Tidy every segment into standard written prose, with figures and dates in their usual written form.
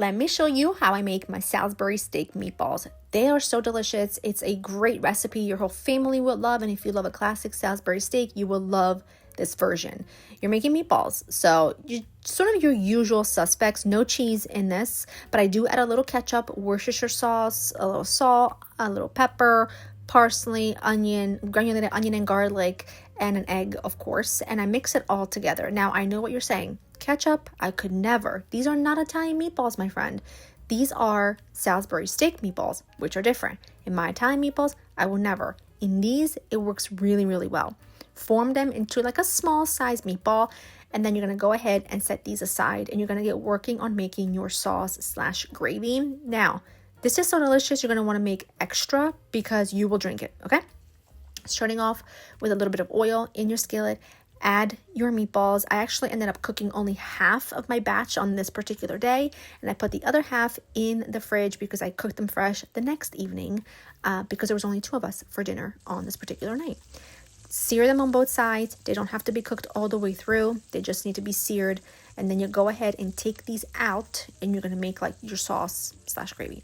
let me show you how I make my Salisbury steak meatballs. They are so delicious. It's a great recipe your whole family would love, and if you love a classic Salisbury steak, you will love this version. You're making meatballs, so you sort of your usual suspects. No cheese in this, but I do add a little ketchup, Worcestershire sauce, a little salt, a little pepper, parsley, onion, granulated onion and garlic, and an egg, of course, and I mix it all together. Now, I know what you're saying. Ketchup, I could never. These are not Italian meatballs, my friend. These are Salisbury steak meatballs, which are different. In my Italian meatballs, I will never. In these, it works really, really well. Form them into like a small size meatball, and then you're going to go ahead and set these aside, and you're going to get working on making your sauce / gravy. Now, this is so delicious, you're going to want to make extra because you will drink it, okay? Starting off with a little bit of oil in your skillet, add your meatballs. I actually ended up cooking only half of my batch on this particular day, and I put the other half in the fridge because I cooked them fresh the next evening because there was only 2 of us for dinner on this particular night. Sear them on both sides. They don't have to be cooked all the way through. They just need to be seared, and then you go ahead and take these out, and you're going to make like your sauce / gravy.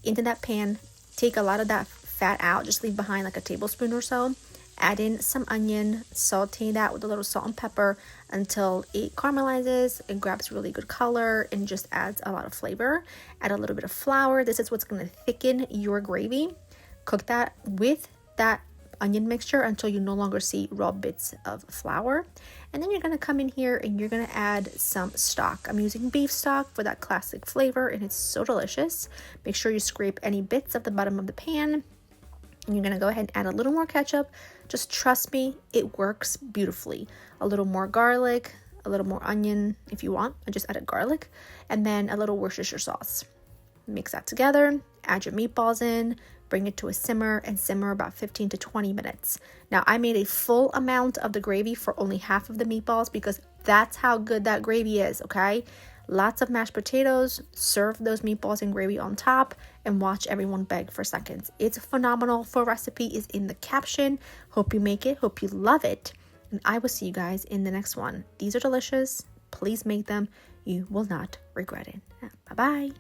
Into that pan, take a lot of that fat out, just leave behind like a tablespoon or so. Add in some onion, saute that with a little salt and pepper until it caramelizes, it grabs really good color, and just adds a lot of flavor. Add a little bit of flour. This is what's going to thicken your gravy. Cook that with that onion mixture until you no longer see raw bits of flour. And then you're going to come in here and you're going to add some stock. I'm using beef stock for that classic flavor, and it's so delicious. Make sure you scrape any bits at the bottom of the pan. And you're going to go ahead and add a little more ketchup. Just trust me, it works beautifully. A little more garlic, a little more onion if you want. I just added garlic. And then a little Worcestershire sauce. Mix that together, add your meatballs in, bring it to a simmer, and simmer about 15 to 20 minutes. Now, I made a full amount of the gravy for only half of the meatballs because that's how good that gravy is, okay? Lots of mashed potatoes, serve those meatballs and gravy on top, and watch everyone beg for seconds. It's phenomenal. Full recipe is in the caption. Hope you make it. Hope you love it. And I will see you guys in the next one. These are delicious. Please make them. You will not regret it. Bye-bye.